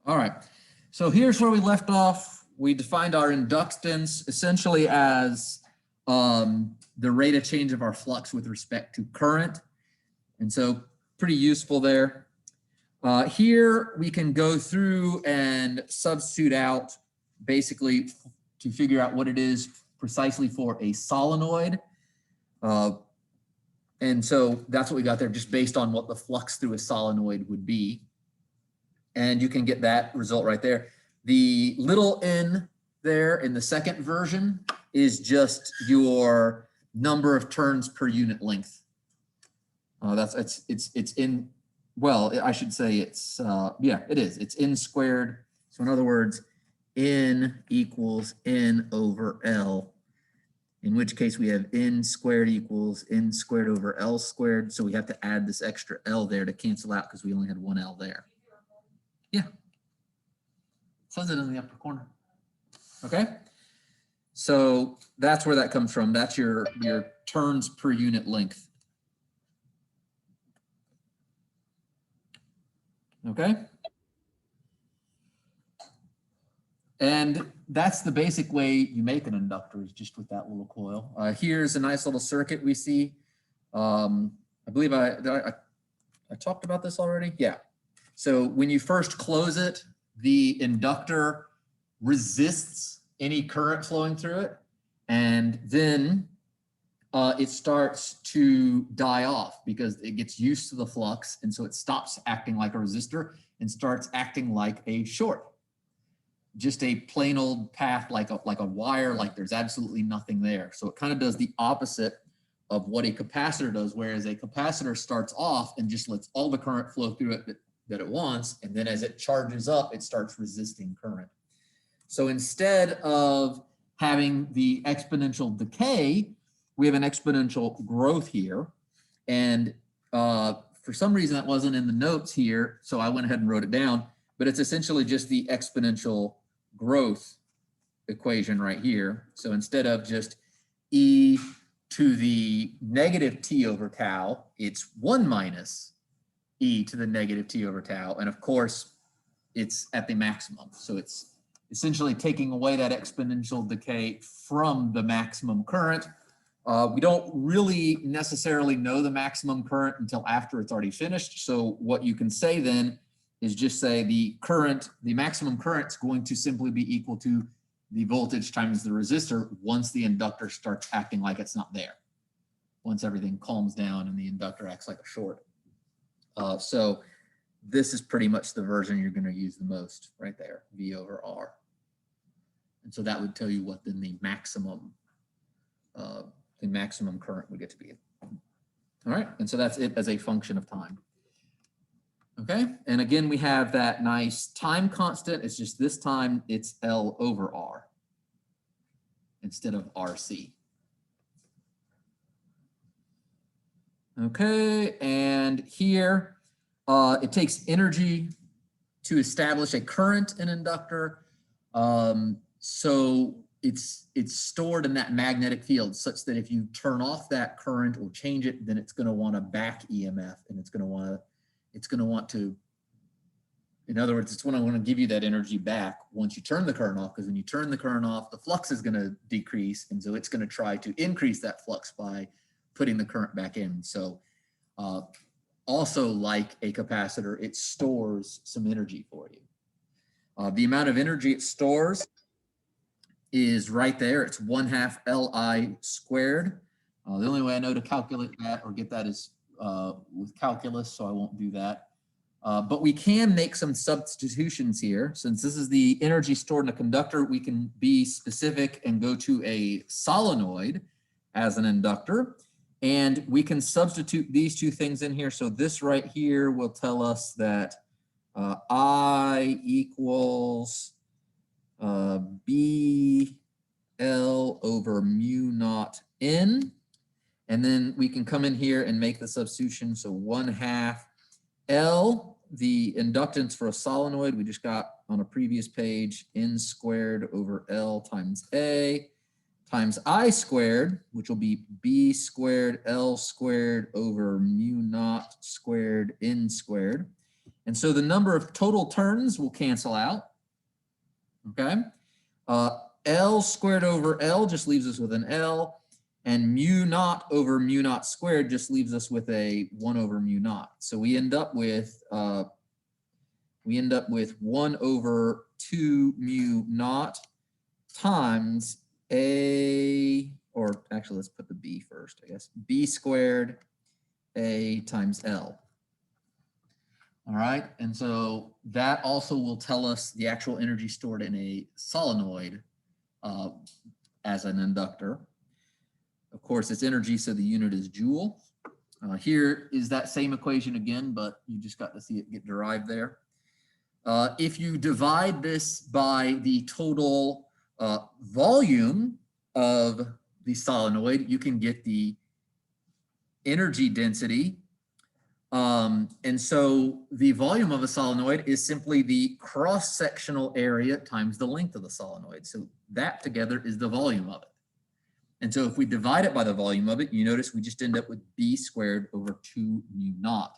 All right, so here's where we left off. We defined our inductance essentially as the rate of change of our flux with respect to current. And so pretty useful there. Here we can go through and substitute out basically to figure out what it is precisely for a solenoid. And so that's what we got there, just based on what the flux through a solenoid would be. And you can get that result right there. The little n there in the second version is just your number of turns per unit length. It's in, well, I should say it's, yeah, it is. It's n squared. So in other words, n equals n over L, in which case we have n squared equals n squared over L squared. So we have to add this extra L there to cancel out because we only had one L there. Yeah. It says it in the upper corner. Okay. So that's where that comes from. That's your turns per unit length. Okay. And that's the basic way you make an inductor, is just with that little coil. Here's a nice little circuit we see. I believe I talked about this already. Yeah. So when you first close it, the inductor resists any current flowing through it. And then it starts to die off because it gets used to the flux. And so it stops acting like a resistor and starts acting like a short. Just a plain old path, like a wire, like there's absolutely nothing there. So it kind of does the opposite of what a capacitor does, whereas a capacitor starts off and just lets all the current flow through it that it wants. And then as it charges up, it starts resisting current. So instead of having the exponential decay, we have an exponential growth here. And for some reason that wasn't in the notes here, so I went ahead and wrote it down, but it's essentially just the exponential growth equation right here. So instead of just e to the negative t over tau, it's 1 minus e to the negative t over tau. And of course, it's at the maximum. So it's essentially taking away that exponential decay from the maximum current. We don't really necessarily know the maximum current until after it's already finished. So what you can say then is just say the maximum current is going to simply be equal to the voltage times the resistor once the inductor starts acting like it's not there. Once everything calms down and the inductor acts like a short. So this is pretty much the version you're going to use the most right there, V over R. And so that would tell you what then the maximum current would get to be. All right, and so that's it as a function of time. Okay, and again, we have that nice time constant. It's just this time it's L over R instead of RC. Okay, and here it takes energy to establish a current in inductor. So it's stored in that magnetic field such that if you turn off that current or change it, then it's going to want a back EMF, and it's going to want to, in other words, it's going to want to give you that energy back once you turn the current off, because when you turn the current off, the flux is going to decrease, and so it's going to try to increase that flux by putting the current back in. So also like a capacitor, it stores some energy for you. The amount of energy it stores is right there. It's 1/2 Li squared. The only way I know to calculate that or get that is with calculus, so I won't do that. But we can make some substitutions here. Since this is the energy stored in a conductor, we can be specific and go to a solenoid as an inductor. And we can substitute these two things in here. So this right here will tell us that I equals BL over mu naught N. And then we can come in here and make the substitution. So 1/2 L, the inductance for a solenoid, we just got on a previous page, N squared over L times A, times I squared, which will be B squared L squared over mu naught squared N squared. And so the number of total turns will cancel out. Okay. L squared over L just leaves us with an L, and mu naught over mu naught squared just leaves us with a 1 over mu naught. So we end up with 1 over 2 mu naught times A, or actually let's put the B first, I guess, B squared A times L. All right, and so that also will tell us the actual energy stored in a solenoid as an inductor. Of course, it's energy, so the unit is joule. Here is that same equation again, but you just got to see it get derived there. If you divide this by the total volume of the solenoid, you can get the energy density. And so the volume of a solenoid is simply the cross-sectional area times the length of the solenoid. So that together is the volume of it. And so if we divide it by the volume of it, you notice we just end up with B squared over 2 mu naught.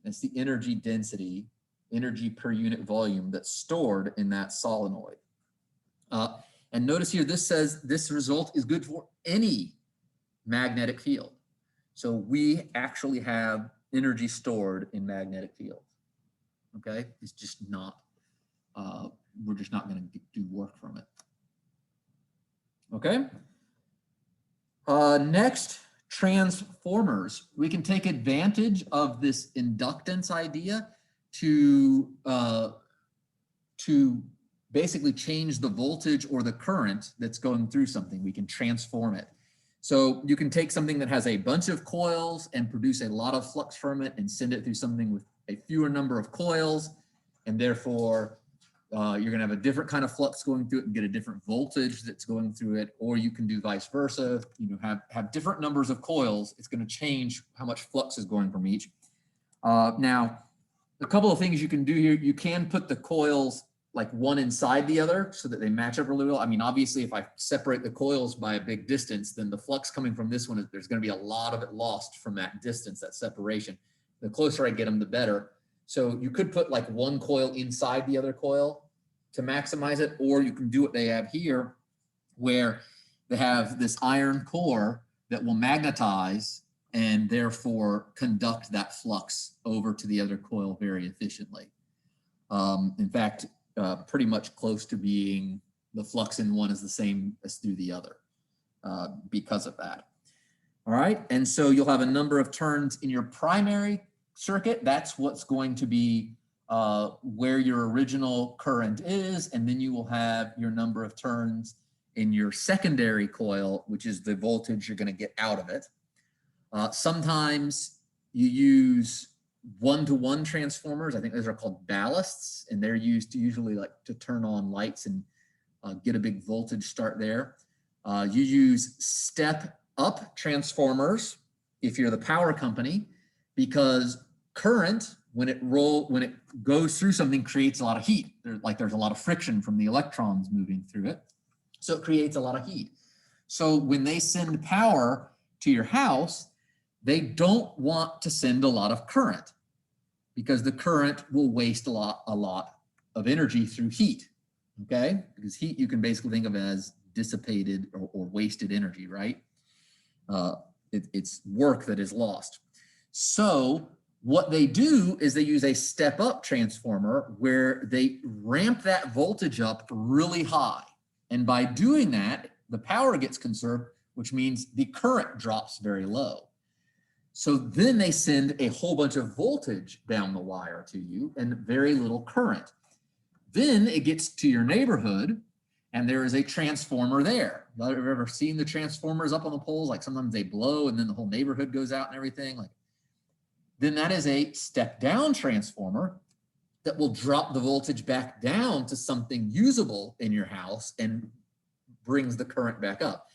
That's the energy density, energy per unit volume that's stored in that solenoid. And notice here, this says this result is good for any magnetic field. So we actually have energy stored in magnetic fields. Okay, it's just not, we're just not going to do work from it. Okay. Next, transformers. We can take advantage of this inductance idea to basically change the voltage or the current that's going through something. We can transform it. So you can take something that has a bunch of coils and produce a lot of flux from it and send it through something with a fewer number of coils, and therefore you're going to have a different kind of flux going through it and get a different voltage that's going through it. Or you can do vice versa. You know, have different numbers of coils. It's going to change how much flux is going from each. Now, a couple of things you can do here. You can put the coils like one inside the other so that they match up really well. I mean, obviously, if I separate the coils by a big distance, then the flux coming from this one, there's going to be a lot of it lost from that distance, that separation. The closer I get them, the better. So you could put like one coil inside the other coil to maximize it, or you can do what they have here, where they have this iron core that will magnetize and therefore conduct that flux over to the other coil very efficiently. In fact, pretty much close to being the flux in one is the same as through the other because of that. All right, and so you'll have a number of turns in your primary circuit. That's what's going to be where your original current is, and then you will have your number of turns in your secondary coil, which is the voltage you're going to get out of it. Sometimes you use one-to-one transformers. I think those are called ballasts, and they're used to usually like to turn on lights and get a big voltage start there. You use step-up transformers if you're the power company, because current, when it goes through something, creates a lot of heat. There's a lot of friction from the electrons moving through it, so it creates a lot of heat. So when they send power to your house, they don't want to send a lot of current, because the current will waste a lot of energy through heat. Okay, because heat you can basically think of as dissipated or wasted energy, right? It's work that is lost. So what they do is they use a step-up transformer where they ramp that voltage up really high. And by doing that, the power gets conserved, which means the current drops very low. So then they send a whole bunch of voltage down the wire to you and very little current. Then it gets to your neighborhood and there is a transformer there. Have you ever seen the transformers up on the poles? Like sometimes they blow and then the whole neighborhood goes out and everything. Like, then that is a step-down transformer that will drop the voltage back down to something usable in your house and brings the current back up.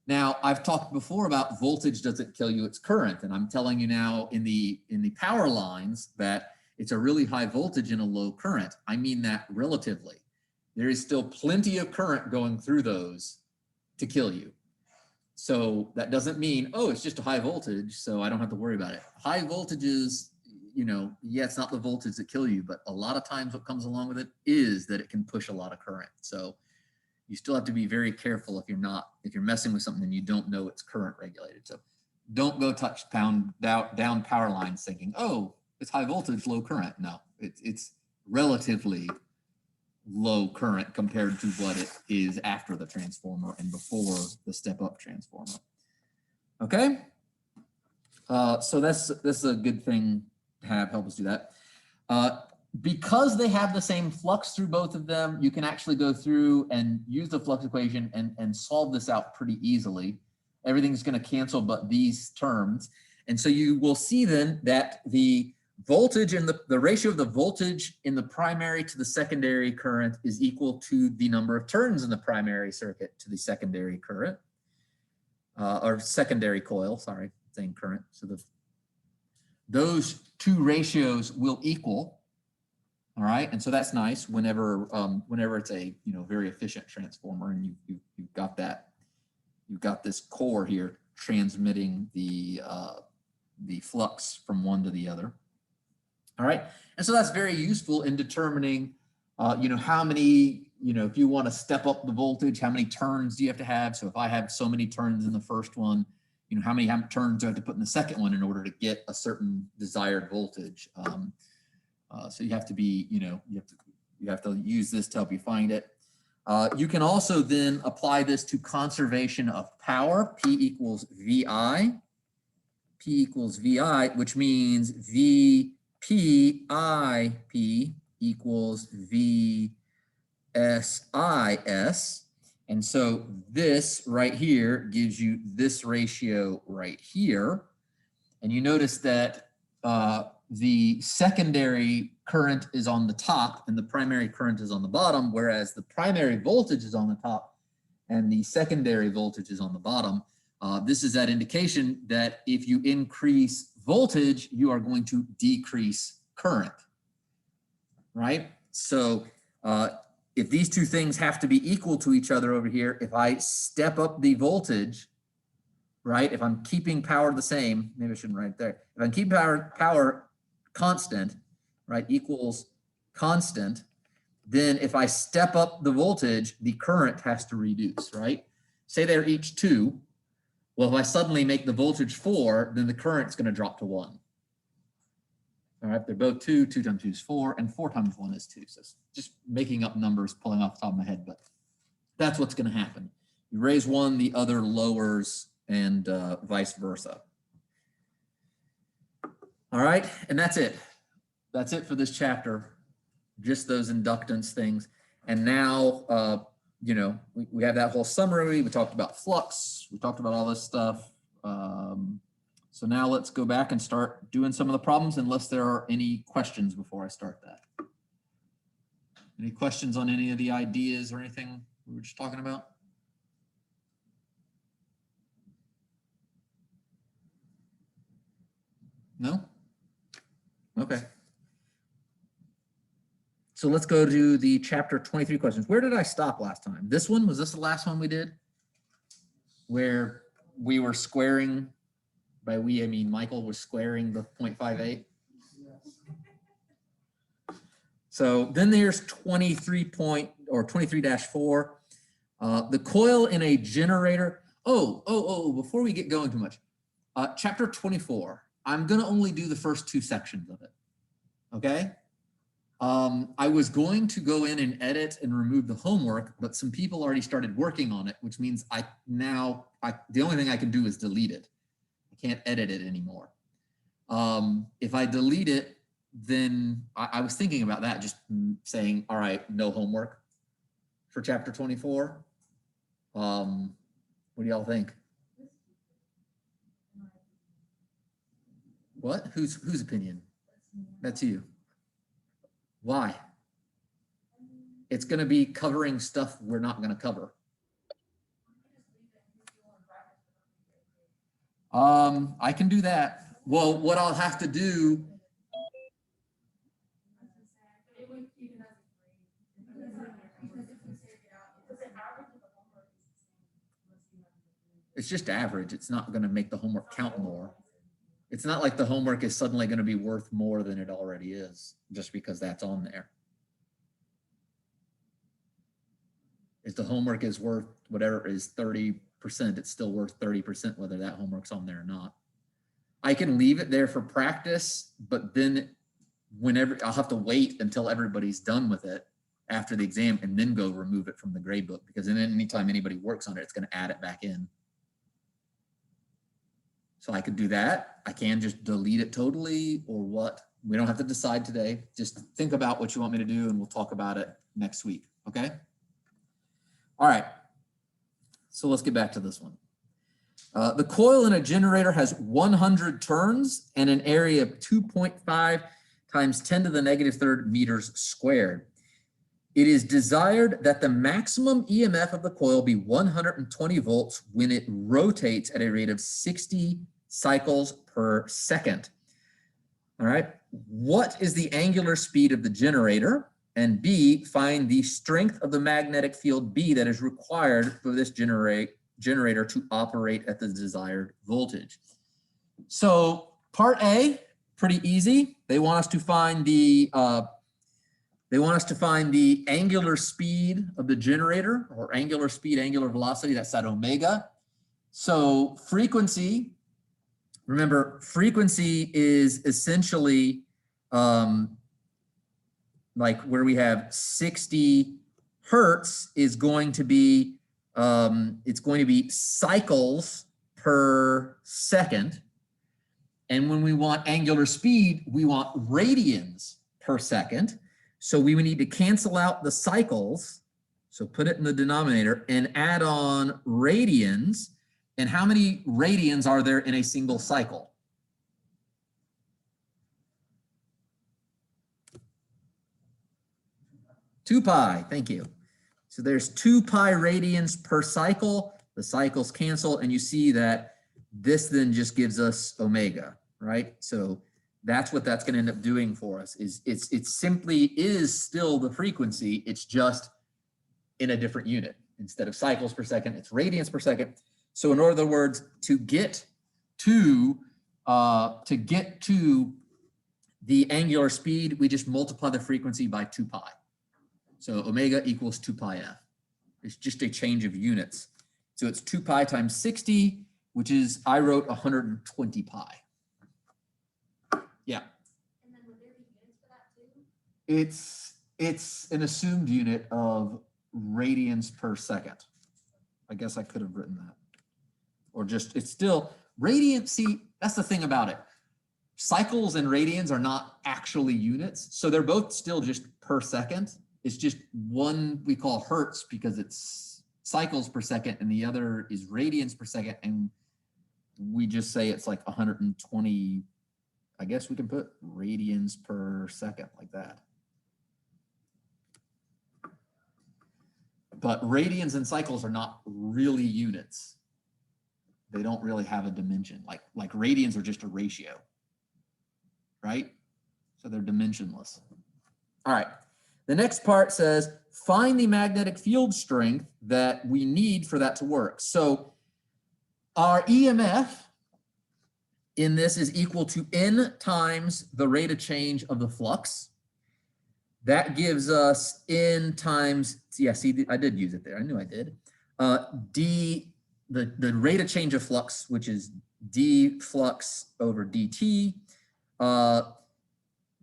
Now, I've talked before about voltage doesn't kill you, it's current. And I'm telling you now in the power lines that it's a really high voltage and a low current. I mean that relatively. There is still plenty of current going through those to kill you. So that doesn't mean, oh, it's just a high voltage, so I don't have to worry about it. High voltages, you know, yeah, it's not the voltage that kill you, but a lot of times what comes along with it is that it can push a lot of current. So you still have to be very careful if you're messing with something and you don't know it's current regulated. So don't go touch down power lines thinking, oh, it's high voltage, low current. No, it's relatively low current compared to what it is after the transformer and before the step up transformer. Okay. So this is a good thing to help us do that. Because they have the same flux through both of them, you can actually go through and use the flux equation and solve this out pretty easily. Everything's going to cancel but these terms. And so you will see then that the voltage and the ratio of the voltage in the primary to the secondary current is equal to the number of turns in the primary circuit to the secondary current, or secondary coil, sorry, saying current. So those two ratios will equal. All right, and so that's nice whenever it's a very efficient transformer, and you've got that, you've got this core here transmitting the flux from one to the other. All right, and so that's very useful in determining how many, if you want to step up the voltage, how many turns do you have to have? So if I have so many turns in the first one, how many turns do I have to put in the second one in order to get a certain desired voltage? So you have to be, you have to use this to help you find it. You can also then apply this to conservation of power. P equals VI. P equals VI, which means VPIP equals VSIS. And so this right here gives you this ratio right here. And you notice that the secondary current is on the top and the primary current is on the bottom, whereas the primary voltage is on the top and the secondary voltage is on the bottom. This is that indication that if you increase voltage, you are going to decrease current, right? So if these two things have to be equal to each other over here, if I step up the voltage, right? If I'm keeping power the same, maybe I shouldn't write it there. If I'm keeping power constant, right, equals constant, then if I step up the voltage, the current has to reduce, right? Say they're each 2. Well, if I suddenly make the voltage 4, then the current's going to drop to 1. All right, they're both 2. 2 times 2 is 4, and 4 times 1 is 2. So it's just making up numbers, pulling off the top of my head, but that's what's going to happen. You raise one, the other lowers, and vice versa. All right, and that's it. That's it for this chapter, just those inductance things. And now, we have that whole summary. We talked about flux. We talked about all this stuff. So now let's go back and start doing some of the problems, unless there are any questions before I start that. Any questions on any of the ideas or anything we were just talking about? No? Okay. So let's go to the chapter 23 questions. Where did I stop last time? This one, was this the last one we did? Where we were squaring, by we, I mean Michael was squaring the 0.58. So then there's 23-4. The coil in a generator. Before we get going too much, chapter 24, I'm gonna only do the first 2 sections of it, okay? I was going to go in and edit and remove the homework, but some people already started working on it, which means the only thing I can do is delete it. I can't edit it anymore. If I delete it, then I was thinking about that, just saying, all right, no homework for chapter 24. What do y'all think? What? Whose opinion? That's you. Why? It's going to be covering stuff we're not going to cover. I can do that. Well, what I'll have to do. It's just average. It's not going to make the homework count more. It's not like the homework is suddenly going to be worth more than it already is just because that's on there. If the homework is worth whatever is 30%, it's still worth 30% whether that homework's on there or not. I can leave it there for practice, but then whenever I'll have to wait until everybody's done with it after the exam and then go remove it from the grade book, because then anytime anybody works on it, it's going to add it back in. So I could do that. I can just delete it totally or what. We don't have to decide today. Just think about what you want me to do and we'll talk about it next week. Okay. All right. So let's get back to this one. The coil in a generator has 100 turns and an area of 2.5 times 10 to the negative third meters squared. It is desired that the maximum EMF of the coil be 120 volts when it rotates at a rate of 60 cycles per second. All right. What is the angular speed of the generator? And B, find the strength of the magnetic field B that is required for this generator to operate at the desired voltage. So part A, pretty easy. They want us to find the angular speed of the generator, or angular speed, angular velocity. That's that omega. So frequency, remember, frequency is essentially like where we have 60 hertz is going to be, it's going to be cycles per second. And when we want angular speed, we want radians per second. So we would need to cancel out the cycles. So put it in the denominator and add on radians. And how many radians are there in a single cycle? 2 pi, thank you. So there's 2 pi radians per cycle. The cycles cancel, and you see that this then just gives us omega, right? So that's what that's going to end up doing for us. Is it simply is still the frequency. It's just in a different unit. Instead of cycles per second, it's radians per second. So in other words, to get to the angular speed, we just multiply the frequency by 2 pi. So omega equals 2 pi f. It's just a change of units. So it's 2 pi times 60, which is, I wrote 120 pi. Yeah. And then would there be units for that too? It's an assumed unit of radians per second. I guess I could have written that. Or just, it's still, radian, see, that's the thing about it. Cycles and radians are not actually units. So they're both still just per second. It's just one we call hertz because it's cycles per second and the other is radians per second. And we just say it's like 120, I guess we can put radians per second like that. But radians and cycles are not really units. They don't really have a dimension. Like radians are just a ratio, right? So they're dimensionless. All right. The next part says, find the magnetic field strength that we need for that to work. So our EMF in this is equal to N times the rate of change of the flux. That gives us N times, yeah, see, I did use it there. I knew I did. D, the rate of change of flux, which is D flux over dt.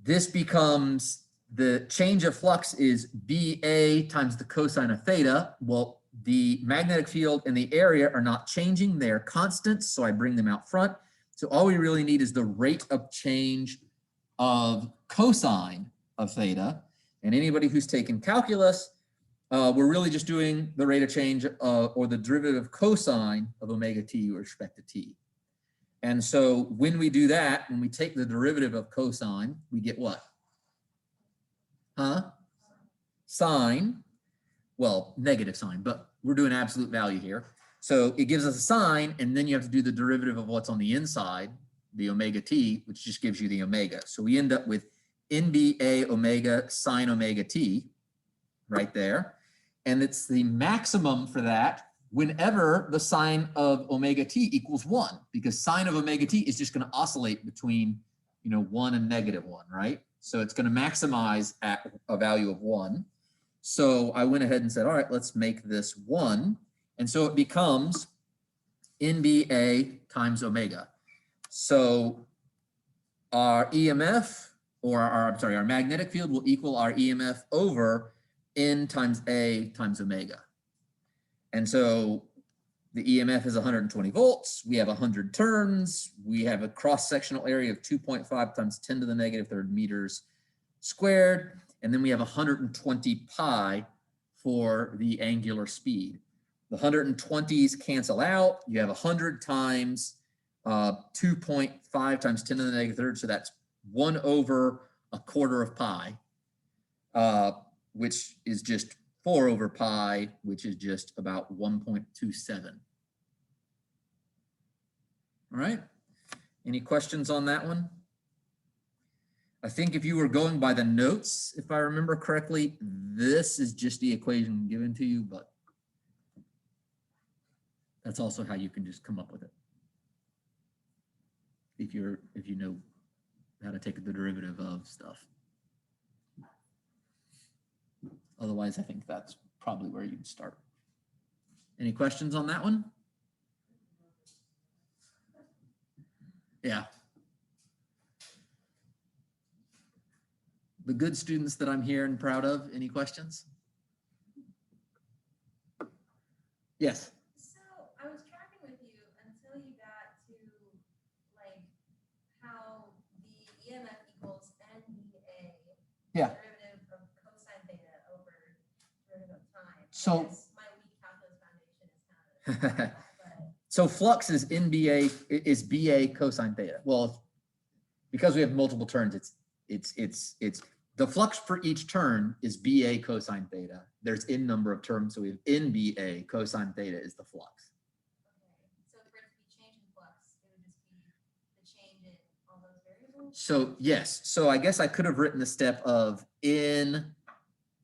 This becomes, the change of flux is BA times the cosine of theta. Well, the magnetic field and the area are not changing. They're constants, so I bring them out front. So all we really need is the rate of change of cosine of theta. And anybody who's taken calculus, we're really just doing the rate of change or the derivative of cosine of omega t with respect to t. And so when we do that, when we take the derivative of cosine, we get what? Sine, well, negative sign, but we're doing absolute value here. So it gives us a sine, and then you have to do the derivative of what's on the inside, the omega t, which just gives you the omega. So we end up with NBA omega sine omega t right there. And it's the maximum for that whenever the sine of omega t equals 1, because sine of omega t is just going to oscillate between, 1 and -1, right? So it's going to maximize at a value of 1. So I went ahead and said, all right, let's make this 1. And so it becomes NBA times omega. So our EMF, or our magnetic field will equal our EMF over N times A times omega. And so the EMF is 120 volts. We have 100 turns. We have a cross-sectional area of 2.5 times 10 to the negative third meters squared. And then we have 120 pi for the angular speed. The 120s cancel out. You have 100 times 2.5 times 10 to the negative third. So that's 1 over a quarter of pi, which is just 4 over pi, which is just about 1.27. All right. Any questions on that one? I think if you were going by the notes, if I remember correctly, this is just the equation given to you, but that's also how you can just come up with it. If you know how to take the derivative of stuff. Otherwise, I think that's probably where you'd start. Any questions on that one? Yeah. The good students that I'm here and proud of, any questions? Yes. So I was tracking with you until you got to like how the EMF equals NBA. Yeah. Derivative of cosine theta over derivative of time. So I guess my weak calculus foundation is kind of but so flux is BA cosine theta. Well, because we have multiple terms, it's the flux for each turn is BA cosine theta. There's n number of terms, so we have NBA cosine theta is the flux. okay. So for it to be change in flux, it would just be the change in all those variables? So yes, so I guess I could have written the step of n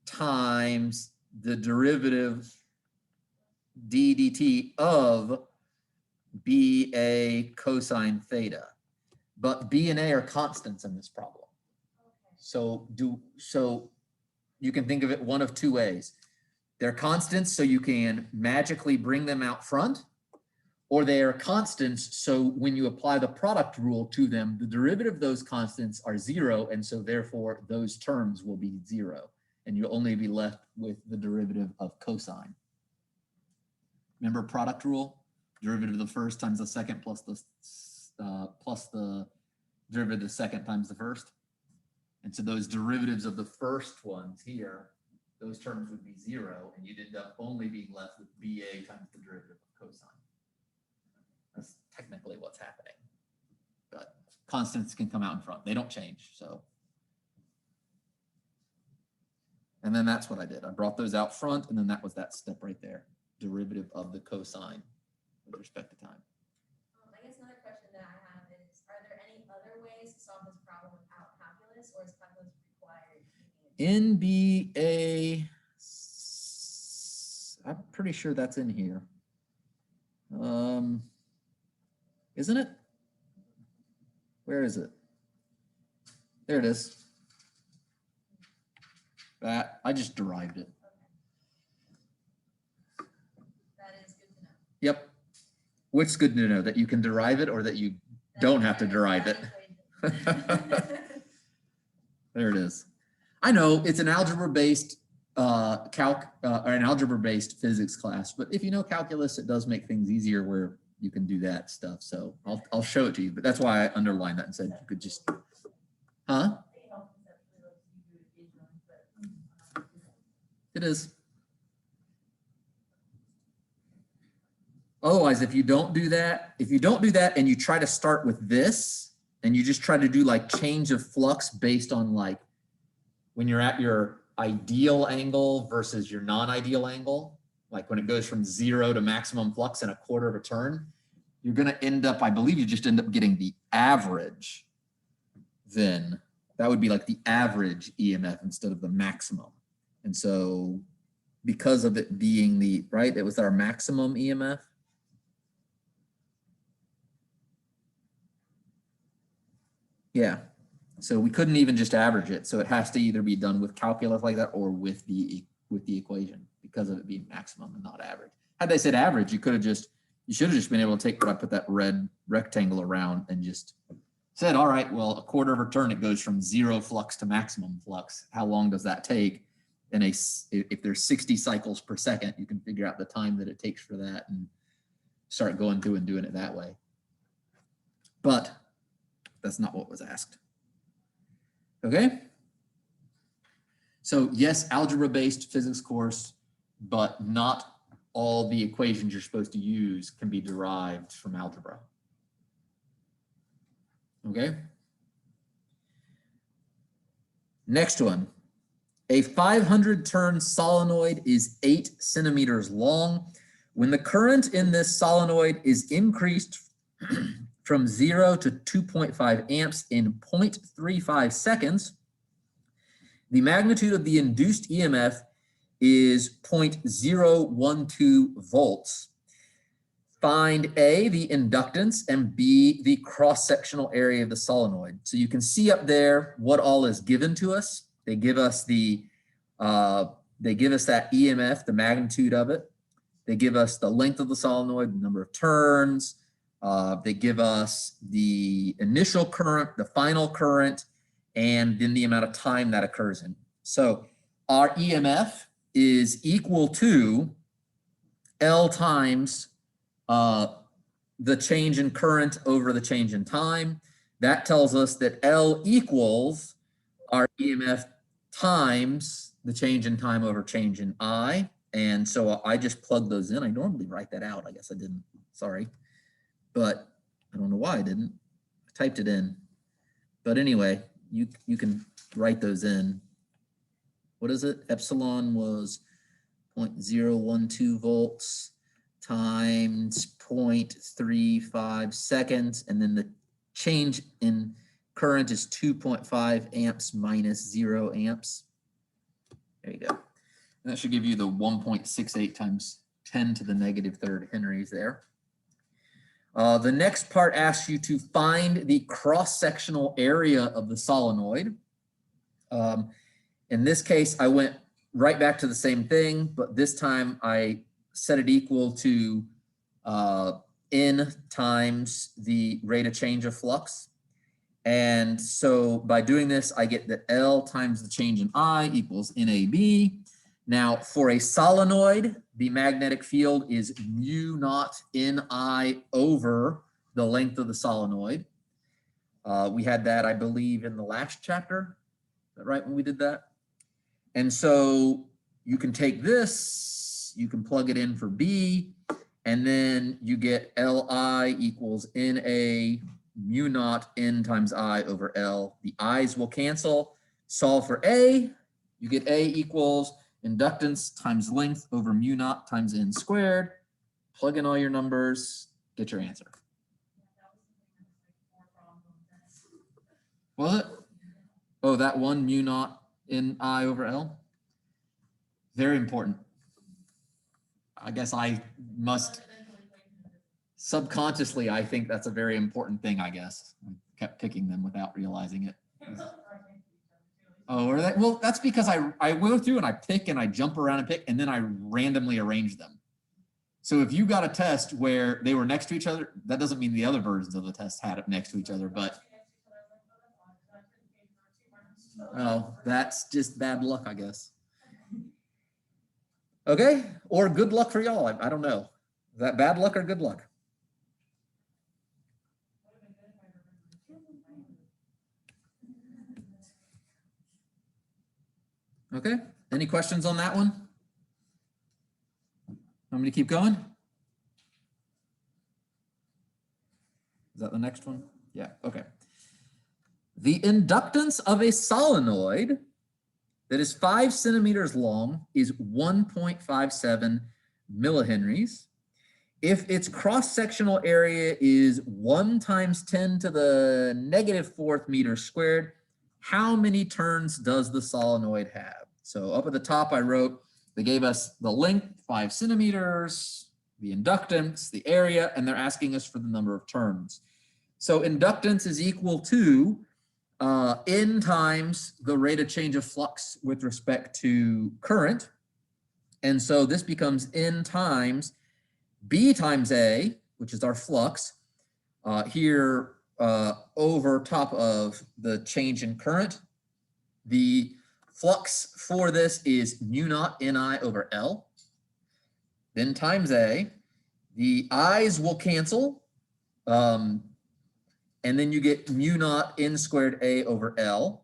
times the derivative d dt of BA cosine theta. But B and A are constants in this problem. Okay. So you can think of it one of two ways. They're constants, so you can magically bring them out front, or they are constants, so when you apply the product rule to them, the derivative of those constants are 0, and so therefore those terms will be 0, and you'll only be left with the derivative of cosine. Remember product rule? Derivative of the first times the second plus the derivative of the second times the first. And so those derivatives of the first ones here, those terms would be 0, and you'd end up only being left with BA times the derivative of cosine. That's technically what's happening. But constants can come out in front. They don't change, so. And then that's what I did. I brought those out front, and then that was that step right there. Derivative of the cosine with respect to time. I guess another question that I have is, are there any other ways to solve this problem without calculus, or is calculus required? NBA, I'm pretty sure that's in here. Isn't it? Where is it? There it is. That, I just derived it. That is good to know. Yep. What's good to know? That you can derive it or that you don't have to derive it? There it is. I know it's an algebra-based or an algebra-based physics class, but if you know calculus, it does make things easier where you can do that stuff. So I'll show it to you, but that's why I underlined that and said you could just, huh? It is. Otherwise, if you don't do that and you try to start with this and you just try to do like change of flux based on like when you're at your ideal angle versus your non-ideal angle, like when it goes from 0 to maximum flux in a quarter of a turn, you're going to end up, I believe you just end up getting the average. Then that would be like the average EMF instead of the maximum. And so because of it being the, right, it was our maximum EMF. Yeah, so we couldn't even just average it. So it has to either be done with calculus like that or with the equation because of it being maximum and not average. Had they said average, you should have just been able to take what I put that red rectangle around and just said, all right, well, a quarter of a turn, it goes from 0 flux to maximum flux. How long does that take? And if there's 60 cycles per second, you can figure out the time that it takes for that and start going through and doing it that way. But that's not what was asked. Okay. So yes, algebra-based physics course, but not all the equations you're supposed to use can be derived from algebra. Okay. Next one. A 500 turn solenoid is 8 centimeters long. When the current in this solenoid is increased from 0 to 2.5 amps in 0.35 seconds, the magnitude of the induced EMF is 0.012 volts. Find A, the inductance, and B, the cross-sectional area of the solenoid. So you can see up there what all is given to us. They give us that EMF, the magnitude of it. They give us the length of the solenoid, the number of turns. They give us the initial current, the final current, and then the amount of time that occurs in. So our EMF is equal to L times the change in current over the change in time. That tells us that L equals our EMF times the change in time over change in I. And so I just plugged those in. I normally write that out. I guess I didn't, sorry. But I don't know why I didn't. I typed it in. But anyway, you can write those in. What is it? Epsilon was 0.012 volts times 0.35 seconds. And then the change in current is 2.5 amps minus 0 amps. There you go. And that should give you the 1.68 times 10 to the negative third henries there. The next part asks you to find the cross-sectional area of the solenoid. In this case, I went right back to the same thing, but this time I set it equal to N times the rate of change of flux. And so by doing this, I get that L times the change in I equals NAB. Now for a solenoid, the magnetic field is mu naught Ni over the length of the solenoid. We had that, I believe, in the last chapter. Is that right when we did that? And so you can take this, you can plug it in for B, and then you get Li equals Na mu naught N times I over L. The I's will cancel. Solve for A, you get A equals inductance times length over mu naught times N squared. Plug in all your numbers, get your answer. Was it? Oh, that one mu naught N I over L? Very important. I guess I must subconsciously, I think that's a very important thing, I guess. I kept picking them without realizing it. Oh, are they? Well, that's because I go through and I pick and I jump around and pick and then I randomly arrange them. So if you got a test where they were next to each other, that doesn't mean the other versions of the test had it next to each other, but oh, that's just bad luck, I guess. Okay, or good luck for y'all. I don't know. Is that bad luck or good luck? Okay, any questions on that one? Want me to keep going? Is that the next one? Yeah, okay. The inductance of a solenoid that is 5 centimeters long is 1.57 millihenries. If its cross-sectional area is 1 times 10 to the negative 4th meters squared, how many turns does the solenoid have? So up at the top, I wrote They gave us the length, 5 centimeters, the inductance, the area, and they're asking us for the number of turns. So inductance is equal to N times the rate of change of flux with respect to current. And so this becomes N times B times A, which is our flux, here over top of the change in current. The flux for this is mu naught Ni over L, then times A. The I's will cancel, and then you get mu naught N squared A over L.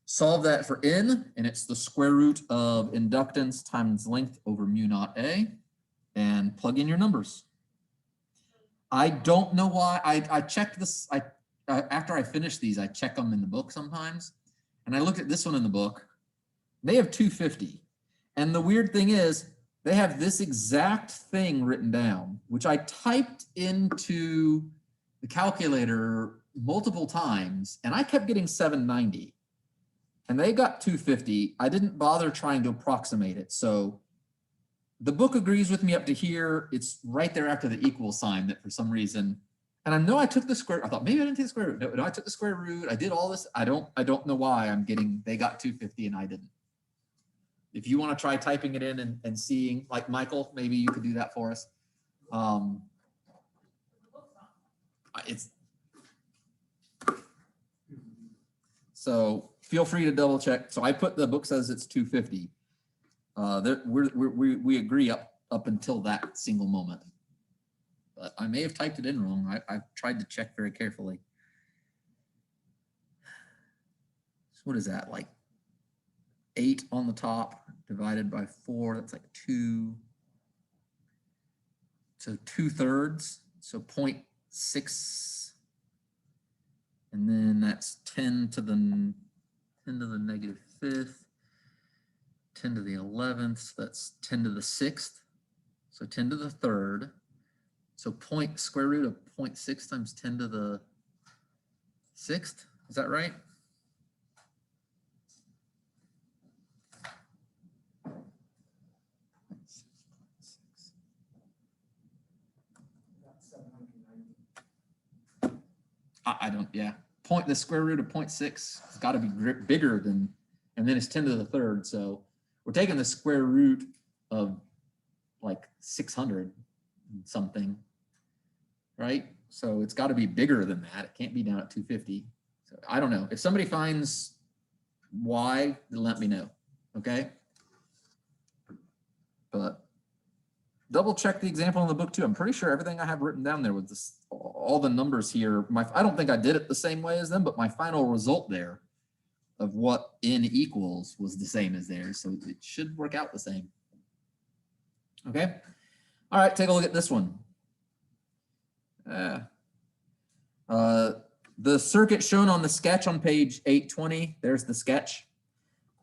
Solve that for N, and it's the square root of inductance times length over mu naught A, and plug in your numbers. I don't know why. I checked this. After I finish these, I check them in the book sometimes. And I looked at this one in the book. They have 250. And the weird thing is, they have this exact thing written down, which I typed into the calculator multiple times, and I kept getting 790. And they got 250. I didn't bother trying to approximate it. So the book agrees with me up to here. It's right there after the equal sign that for some reason, and I know I took the square. I thought maybe I didn't take the square root. No, I took the square root. I did all this. I don't know why I'm getting, they got 250 and I didn't. If you want to try typing it in and seeing, like Michael, maybe you could do that for us. So feel free to double check. So I put, the book says it's 250. We agree up until that single moment, but I may have typed it in wrong. I've tried to check very carefully. So what is that, like 8 on the top divided by 4? That's like 2. So 2/3. So 0.6, and then that's 10 to the negative 5th. 10 to the 11th, so that's 10 to the 6th, so 10 to the 3rd. So square root of 0.6 times 10 to the 6th, is that right? I don't, yeah. The square root of 0.6 has got to be bigger than, and then it's 10 to the 3rd, so we're taking the square root of like 600 something, right? So it's got to be bigger than that. It can't be down at 250. So I don't know. If somebody finds why, then let me know, okay? But double check the example in the book too. I'm pretty sure everything I have written down there with this, all the numbers here. I don't think I did it the same way as them, but my final result there of what N equals was the same as theirs. So it should work out the same. Okay. All right, take a look at this one. The circuit shown on the sketch on page 820, there's the sketch,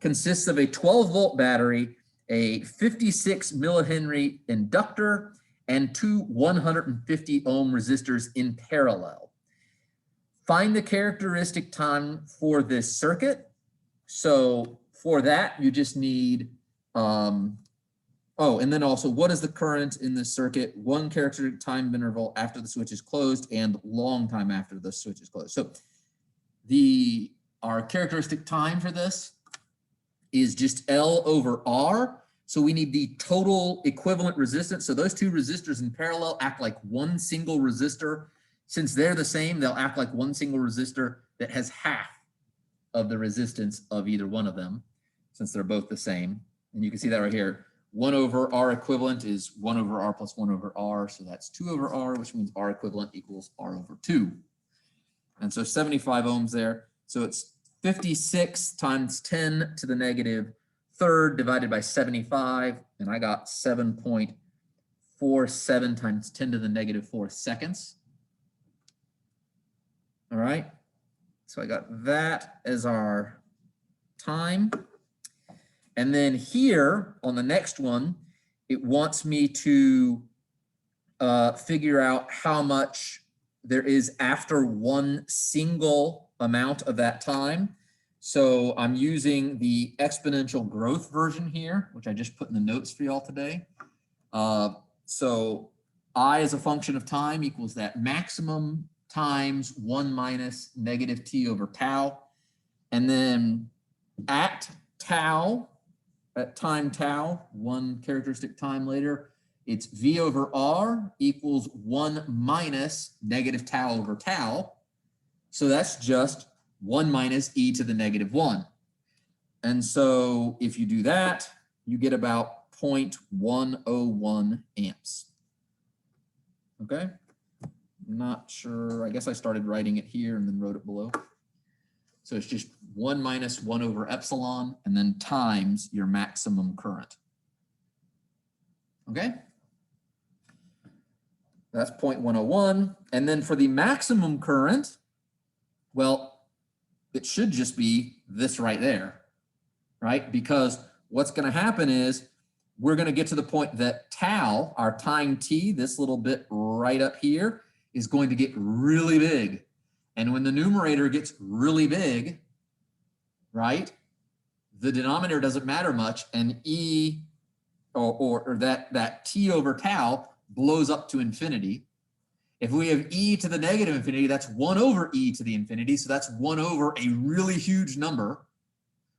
consists of a 12-volt battery, a 56 millihenry inductor, and 2 150 ohm resistors in parallel. Find the characteristic time for this circuit. So for that, you just need, and then also, what is the current in this circuit? 1 characteristic time interval after the switch is closed and long time after the switch is closed. So our characteristic time for this is just L over R. So we need the total equivalent resistance. So those 2 resistors in parallel act like one single resistor. Since they're the same, they'll act like one single resistor that has half of the resistance of either one of them, since they're both the same. And you can see that right here. 1 over R equivalent is 1 over R plus 1 over R. So that's 2 over R, which means R equivalent equals R over 2. And so 75 ohms there. So it's 56 times 10 to the negative 3rd divided by 75. And I got 7.47 times 10 to the negative 4 seconds. All right. So I got that as our time. And then here on the next one, it wants me to figure out how much there is after one single amount of that time. So I'm using the exponential growth version here, which I just put in the notes for y'all today. So I as a function of time equals that maximum times 1 minus negative t over tau. And then at tau, at time tau, one characteristic time later, it's v over r equals 1 minus negative tau over tau. So that's just 1 minus e to the negative 1. And so if you do that, you get about 0.101 amps. Okay? Not sure. I guess I started writing it here and then wrote it below. So it's just 1 minus 1 over epsilon and then times your maximum current. Okay? That's 0.101. And then for the maximum current, well, it should just be this right there, right? Because what's going to happen is we're going to get to the point that tau, our time t, this little bit right up here, is going to get really big. And when the numerator gets really big, right, the denominator doesn't matter much, and e or that t over tau blows up to infinity. If we have e to the negative infinity, that's 1 over e to the infinity. So that's 1 over a really huge number,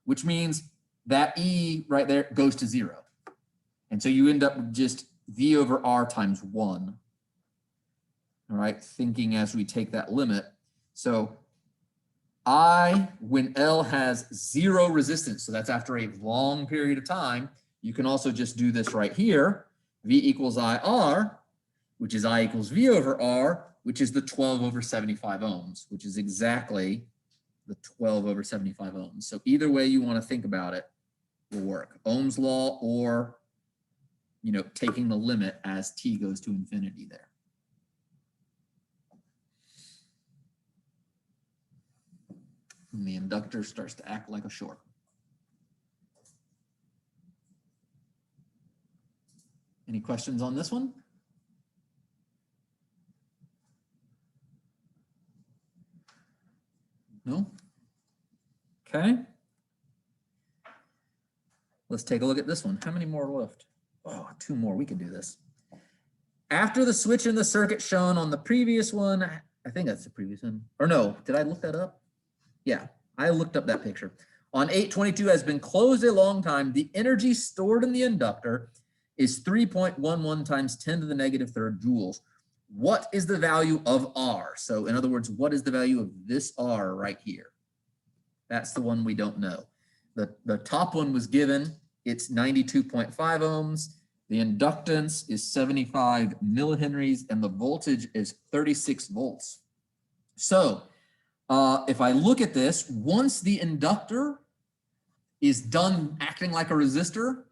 which means that e right there goes to 0. And so you end up with just v over r times 1. All right, thinking as we take that limit. So I, when L has 0 resistance, so that's after a long period of time, you can also just do this right here. V equals IR, which is I equals V over R, which is the 12 over 75 ohms, which is exactly the 12 over 75 ohms. So either way you want to think about it will work. Ohm's law or, you know, taking the limit as t goes to infinity there. And the inductor starts to act like a short. Any questions on this one? No? Okay. Let's take a look at this one. How many more left? Oh, 2 more. We can do this. After the switch in the circuit shown on the previous one, I think that's the previous one. Or no, did I look that up? Yeah, I looked up that picture. On 822 has been closed a long time. The energy stored in the inductor is 3.11 times 10 to the negative third joules. What is the value of R? So in other words, what is the value of this R right here? That's the one we don't know. The top one was given, it's 92.5 ohms. The inductance is 75 millihenries and the voltage is 36 volts. So if I look at this, once the inductor is done acting like a resistor,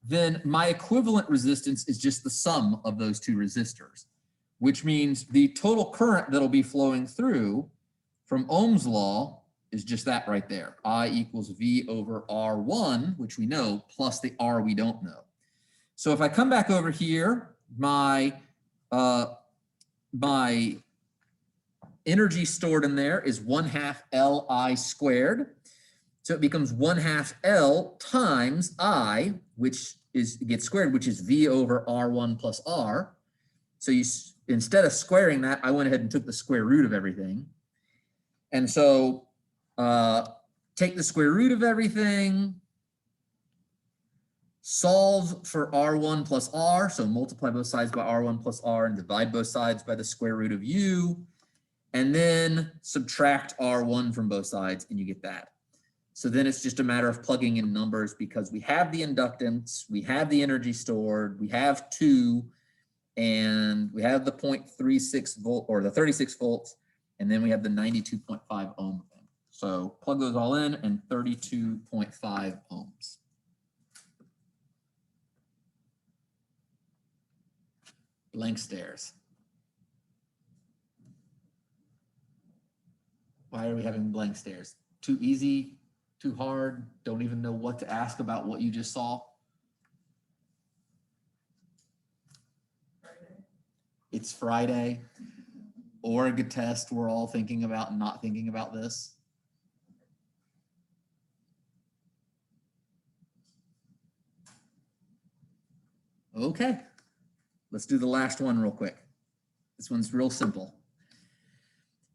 then my equivalent resistance is just the sum of those 2 resistors, which means the total current that'll be flowing through from Ohm's law is just that right there. I equals V over R1, which we know, plus the R we don't know. So if I come back over here, my energy stored in there is 1/2 Li squared. So it becomes 1/2 L times I, which gets squared, which is V over R1 plus R. So you, instead of squaring that, I went ahead and took the square root of everything. And so take the square root of everything, solve for R1 plus R. So multiply both sides by R1 plus R and divide both sides by the square root of U. And then subtract R1 from both sides and you get that. So then it's just a matter of plugging in numbers because we have the inductance, we have the energy stored, we have 2, and we have the 0.36 volt or the 36 volts, and then we have the 92.5 ohm thing. So plug those all in and 32.5 ohms. Blank stares. Why are we having blank stares? Too easy? Too hard? Don't even know what to ask about what you just saw? It's Friday. Org test. We're all thinking about not thinking about this. Okay, let's do the last one real quick. This one's real simple.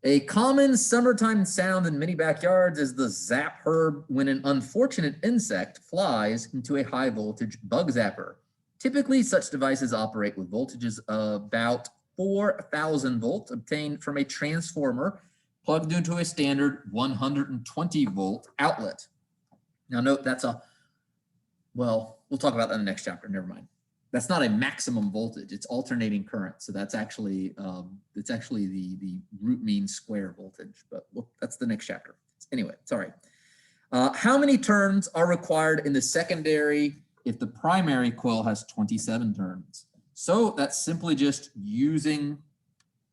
A common summertime sound in many backyards is the zap herb when an unfortunate insect flies into a high voltage bug zapper. Typically, such devices operate with voltages of about 4,000 volts obtained from a transformer plugged into a standard 120 volt outlet. Now note that's well, we'll talk about that in the next chapter, never mind. That's not a maximum voltage, it's alternating current. So that's actually the root mean square voltage, but that's the next chapter. Anyway, sorry. How many turns are required in the secondary if the primary coil has 27 turns? So that's simply just using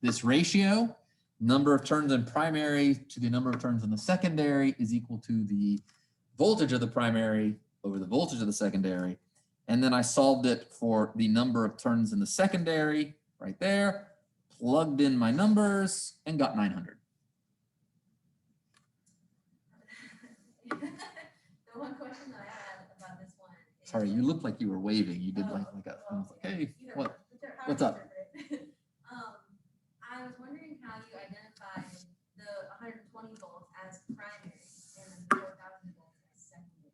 this ratio. Number of turns in primary to the number of turns in the secondary is equal to the voltage of the primary over the voltage of the secondary. And then I solved it for the number of turns in the secondary right there, plugged in my numbers and got 900. The one question that I had about this one. Sorry, you looked like you were waving. You did like a, I was like, hey, what's up? I was wondering how you identified the 120 volts as primary and then the 4,000 volts as secondary.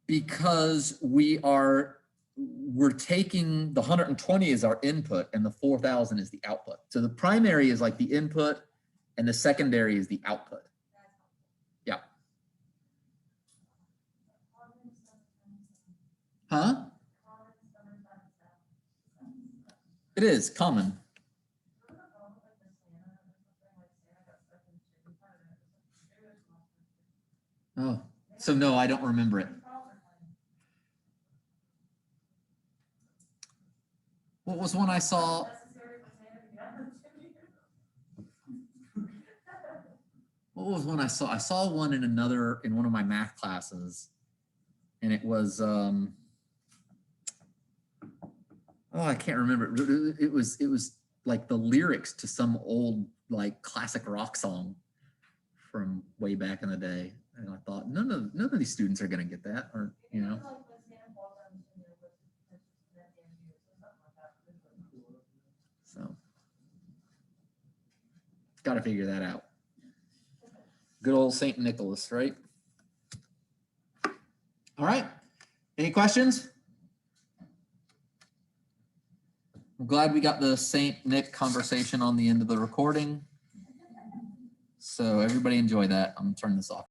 Because we're taking the 120 as our input and the 4,000 is the output. So the primary is like the input and the secondary is the output. Yeah. Huh? It is common. Oh, so no, I don't remember it. What was one I saw? What was one I saw? I saw one in one of my math classes, and it was oh, I can't remember. It was like the lyrics to some old like classic rock song from way back in the day, and I thought none of these students are going to get that, or you know. So, got to figure that out. Good old St. Nicholas, right? All right. Any questions? I'm glad we got the St. Nick conversation on the end of the recording. So everybody enjoy that. I'm gonna turn this off.